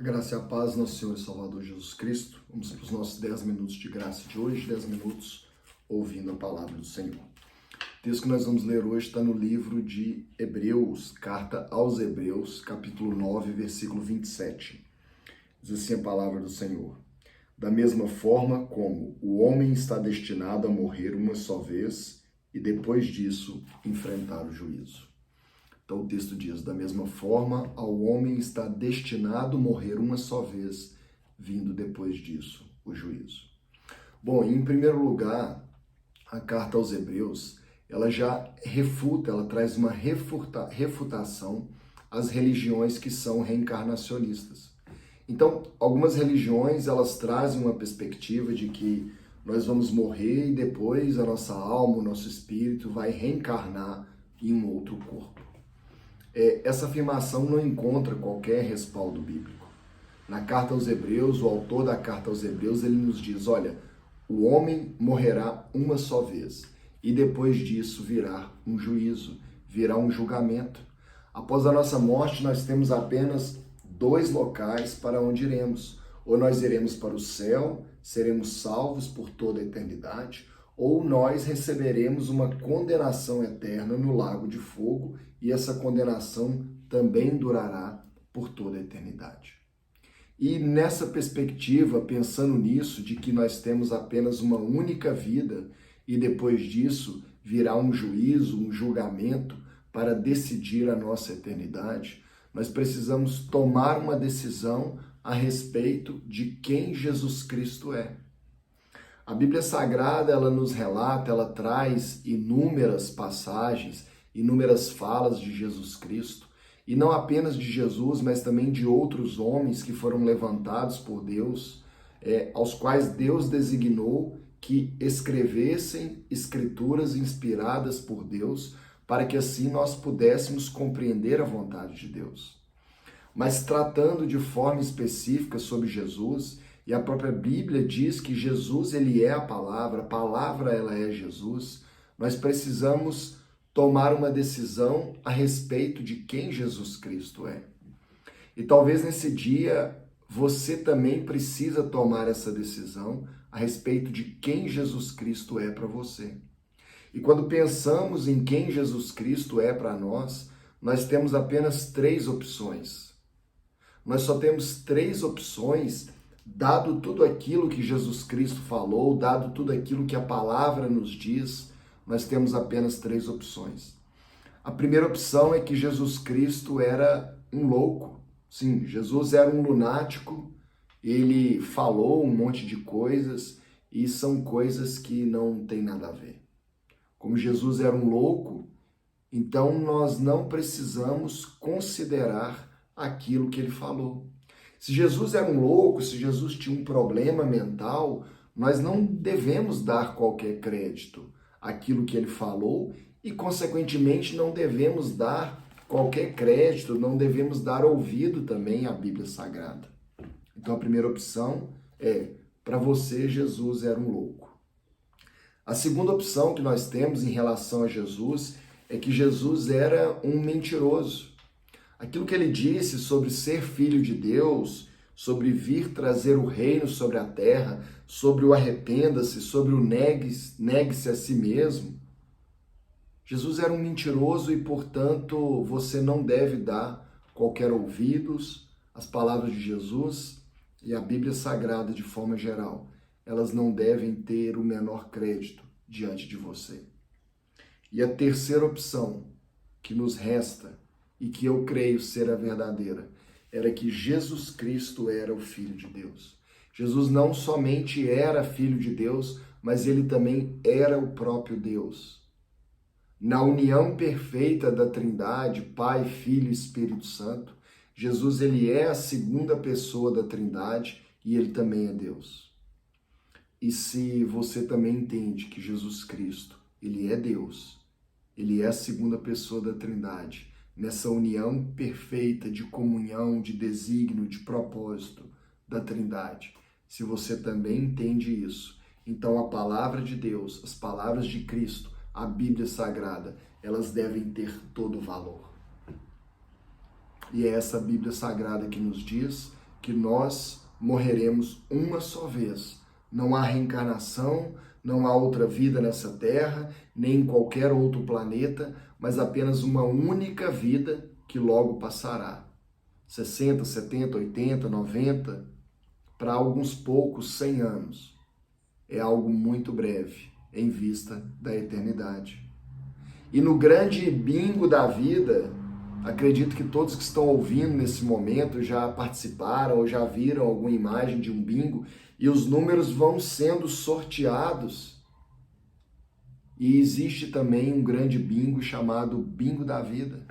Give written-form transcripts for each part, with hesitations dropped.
A graça e a paz, nosso Senhor e Salvador Jesus Cristo. Vamos para os nossos 10 minutos de graça de hoje, 10 minutos ouvindo a palavra do Senhor. O texto que nós vamos ler hoje está no livro de Hebreus, carta aos Hebreus, capítulo 9, versículo 27. Diz assim a palavra do Senhor. Da mesma forma como o homem está destinado a morrer uma só vez e depois disso enfrentar o juízo. Então o texto diz, da mesma forma, ao homem está destinado a morrer uma só vez, vindo depois disso o juízo. Bom, em primeiro lugar, a carta aos Hebreus, ela já refuta, ela traz uma refutação às religiões que são reencarnacionistas. Então, algumas religiões, elas trazem uma perspectiva de que nós vamos morrer e depois a nossa alma, o nosso espírito vai reencarnar em um outro corpo. Essa afirmação não encontra qualquer respaldo bíblico. Na carta aos Hebreus, o autor da carta aos Hebreus, ele nos diz, olha, o homem morrerá uma só vez e depois disso virá um juízo, virá um julgamento. Após a nossa morte, nós temos apenas dois locais para onde iremos. Ou nós iremos para o céu, seremos salvos por toda a eternidade, ou nós receberemos uma condenação eterna no lago de fogo e essa condenação também durará por toda a eternidade. E nessa perspectiva, pensando nisso, de que nós temos apenas uma única vida e depois disso virá um juízo, um julgamento para decidir a nossa eternidade, nós precisamos tomar uma decisão a respeito de quem Jesus Cristo é. A Bíblia Sagrada, ela nos relata, ela traz inúmeras passagens, inúmeras falas de Jesus Cristo, e não apenas de Jesus, mas também de outros homens que foram levantados por Deus, aos quais Deus designou que escrevessem escrituras inspiradas por Deus, para que assim nós pudéssemos compreender a vontade de Deus. Mas tratando de forma específica sobre Jesus, e a própria Bíblia diz que Jesus, ele é a palavra ela é Jesus, nós precisamos tomar uma decisão a respeito de quem Jesus Cristo é. E talvez nesse dia você também precisa tomar essa decisão a respeito de quem Jesus Cristo é para você. E quando pensamos em quem Jesus Cristo é para nós temos apenas três opções. Nós só temos três opções, dado tudo aquilo que Jesus Cristo falou, dado tudo aquilo que a palavra nos diz, nós temos apenas três opções. A primeira opção é que Jesus Cristo era um louco. Sim, Jesus era um lunático, ele falou um monte de coisas e são coisas que não tem nada a ver. Como Jesus era um louco, então nós não precisamos considerar aquilo que ele falou. Se Jesus era um louco, se Jesus tinha um problema mental, nós não devemos dar qualquer crédito àquilo que ele falou e, consequentemente, não devemos dar qualquer crédito, não devemos dar ouvido também à Bíblia Sagrada. Então, a primeira opção é, para você, Jesus era um louco. A segunda opção que nós temos em relação a Jesus é que Jesus era um mentiroso. Aquilo que ele disse sobre ser filho de Deus, sobre vir trazer o reino sobre a terra, sobre o arrependa-se, sobre o negue-se a si mesmo. Jesus era um mentiroso e, portanto, você não deve dar qualquer ouvidos às palavras de Jesus e à Bíblia Sagrada de forma geral. Elas não devem ter o menor crédito diante de você. E a terceira opção que nos resta, e que eu creio ser a verdadeira, era que Jesus Cristo era o Filho de Deus. Jesus não somente era Filho de Deus, mas ele também era o próprio Deus. Na união perfeita da Trindade, Pai, Filho e Espírito Santo, Jesus ele é a segunda pessoa da Trindade e ele também é Deus. E se você também entende que Jesus Cristo, ele é Deus, ele é a segunda pessoa da Trindade, nessa união perfeita de comunhão, de desígnio, de propósito da Trindade. Se você também entende isso, então a palavra de Deus, as palavras de Cristo, a Bíblia Sagrada, elas devem ter todo o valor. E é essa Bíblia Sagrada que nos diz que nós morreremos uma só vez. Não há reencarnação, não há outra vida nessa Terra, nem em qualquer outro planeta, mas apenas uma única vida que logo passará. 60, 70, 80, 90, para alguns poucos 100 anos. É algo muito breve em vista da eternidade. E no grande bingo da vida, acredito que todos que estão ouvindo nesse momento já participaram ou já viram alguma imagem de um bingo e os números vão sendo sorteados. E existe também um grande bingo chamado Bingo da Vida.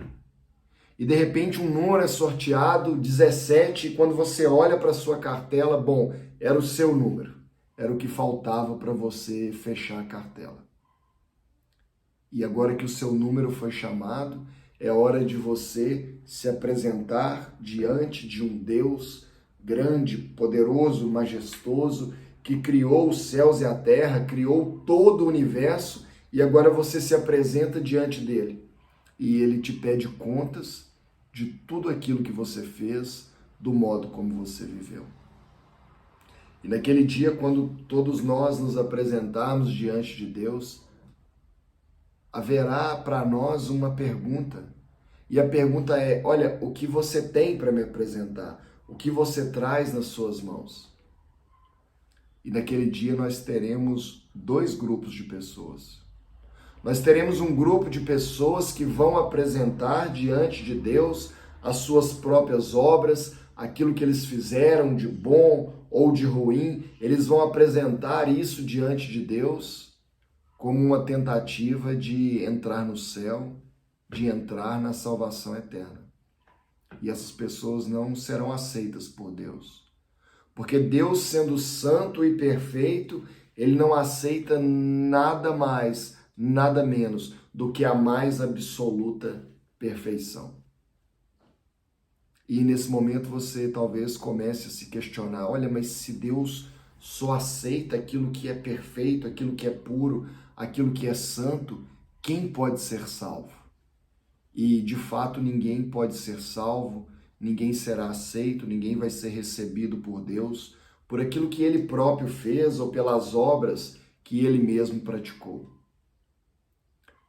E de repente um número é sorteado, 17, e quando você olha para a sua cartela, bom, era o seu número. Era o que faltava para você fechar a cartela. E agora que o seu número foi chamado, é hora de você se apresentar diante de um Deus grande, poderoso, majestoso, que criou os céus e a terra, criou todo o universo, e agora você se apresenta diante dele. E ele te pede contas de tudo aquilo que você fez, do modo como você viveu. E naquele dia, quando todos nós nos apresentarmos diante de Deus, haverá para nós uma pergunta. E a pergunta é, olha, o que você tem para me apresentar? O que você traz nas suas mãos? E naquele dia nós teremos dois grupos de pessoas. Nós teremos um grupo de pessoas que vão apresentar diante de Deus as suas próprias obras, aquilo que eles fizeram de bom ou de ruim, eles vão apresentar isso diante de Deus como uma tentativa de entrar no céu, de entrar na salvação eterna. E essas pessoas não serão aceitas por Deus. Porque Deus, sendo santo e perfeito, ele não aceita nada mais, nada menos do que a mais absoluta perfeição. E nesse momento você talvez comece a se questionar, olha, mas se Deus só aceita aquilo que é perfeito, aquilo que é puro, aquilo que é santo, quem pode ser salvo? E de fato ninguém pode ser salvo, ninguém será aceito, ninguém vai ser recebido por Deus por aquilo que ele próprio fez ou pelas obras que ele mesmo praticou.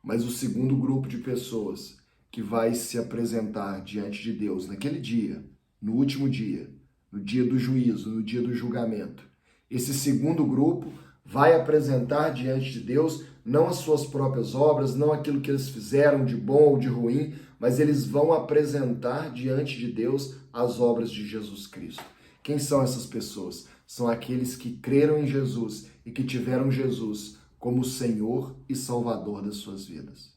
Mas o segundo grupo de pessoas que vai se apresentar diante de Deus naquele dia, no último dia, no dia do juízo, no dia do julgamento, esse segundo grupo vai apresentar diante de Deus não as suas próprias obras, não aquilo que eles fizeram de bom ou de ruim, mas eles vão apresentar diante de Deus as obras de Jesus Cristo. Quem são essas pessoas? São aqueles que creram em Jesus e que tiveram Jesus como Senhor e Salvador das suas vidas.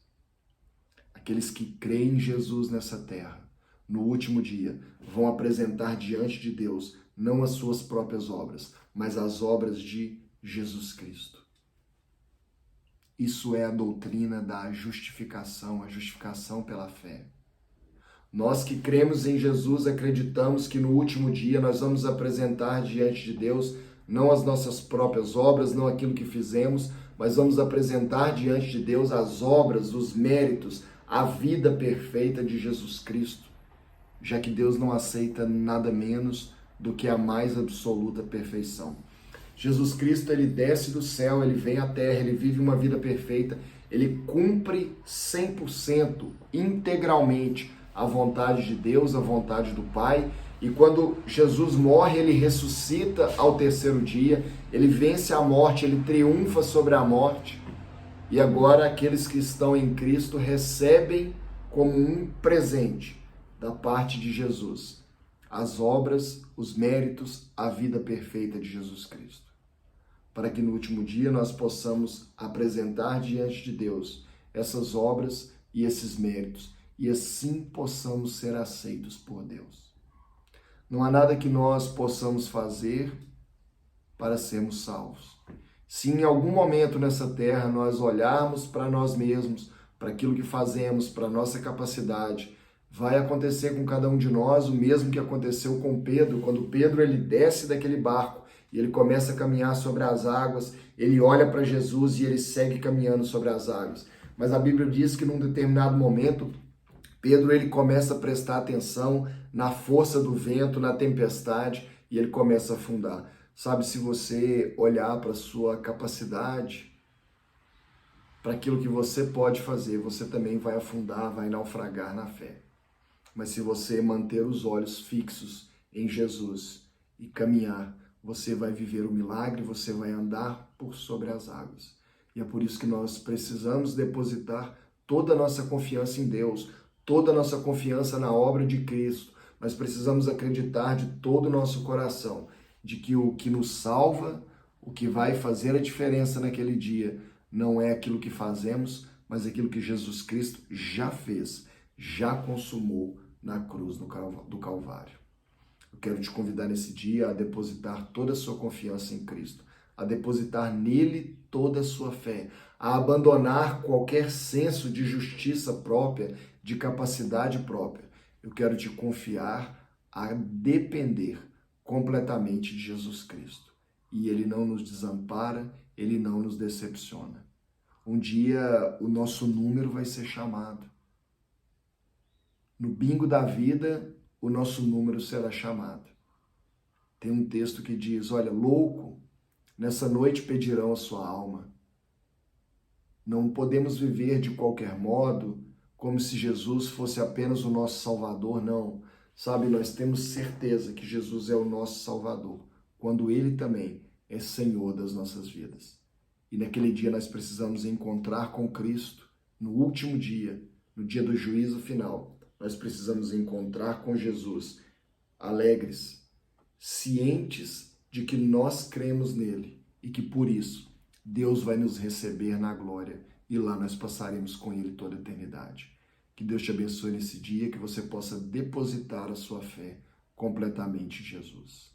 Aqueles que creem em Jesus nessa terra, no último dia, vão apresentar diante de Deus não as suas próprias obras, mas as obras de Jesus Cristo. Isso é a doutrina da justificação, a justificação pela fé. Nós que cremos em Jesus acreditamos que no último dia nós vamos apresentar diante de Deus não as nossas próprias obras, não aquilo que fizemos, mas vamos apresentar diante de Deus as obras, os méritos, a vida perfeita de Jesus Cristo, já que Deus não aceita nada menos do que a mais absoluta perfeição. Jesus Cristo, ele desce do céu, ele vem à terra, ele vive uma vida perfeita, ele cumpre 100%, integralmente, a vontade de Deus, a vontade do Pai. E quando Jesus morre, ele ressuscita ao terceiro dia, ele vence a morte, ele triunfa sobre a morte. E agora aqueles que estão em Cristo recebem como um presente da parte de Jesus as obras, os méritos, a vida perfeita de Jesus Cristo. Para que no último dia nós possamos apresentar diante de Deus essas obras e esses méritos, e assim possamos ser aceitos por Deus. Não há nada que nós possamos fazer para sermos salvos. Se em algum momento nessa terra nós olharmos para nós mesmos, para aquilo que fazemos, para a nossa capacidade, vai acontecer com cada um de nós o mesmo que aconteceu com Pedro, quando Pedro ele desce daquele barco e ele começa a caminhar sobre as águas, ele olha para Jesus e ele segue caminhando sobre as águas. Mas a Bíblia diz que num determinado momento, Pedro ele começa a prestar atenção na força do vento, na tempestade, e ele começa a afundar. Sabe, se você olhar para a sua capacidade, para aquilo que você pode fazer, você também vai afundar, vai naufragar na fé. Mas se você manter os olhos fixos em Jesus e caminhar, você vai viver o milagre, você vai andar por sobre as águas. E é por isso que nós precisamos depositar toda a nossa confiança em Deus, toda a nossa confiança na obra de Cristo. Nós precisamos acreditar de todo o nosso coração de que o que nos salva, o que vai fazer a diferença naquele dia, não é aquilo que fazemos, mas aquilo que Jesus Cristo já fez, já consumou na cruz do Calvário. Eu quero te convidar nesse dia a depositar toda a sua confiança em Cristo, a depositar nele toda a sua fé, a abandonar qualquer senso de justiça própria, de capacidade própria. Eu quero te confiar a depender completamente de Jesus Cristo. E ele não nos desampara, ele não nos decepciona. Um dia o nosso número vai ser chamado. No bingo da vida, o nosso número será chamado. Tem um texto que diz, olha, louco, nessa noite pedirão a sua alma. Não podemos viver de qualquer modo, como se Jesus fosse apenas o nosso Salvador, não. Sabe, nós temos certeza que Jesus é o nosso Salvador, quando Ele também é Senhor das nossas vidas. E naquele dia nós precisamos encontrar com Cristo, no último dia, no dia do juízo final. Nós precisamos encontrar com Jesus, alegres, cientes de que nós cremos nele e que por isso Deus vai nos receber na glória e lá nós passaremos com ele toda a eternidade. Que Deus te abençoe nesse dia, que você possa depositar a sua fé completamente em Jesus.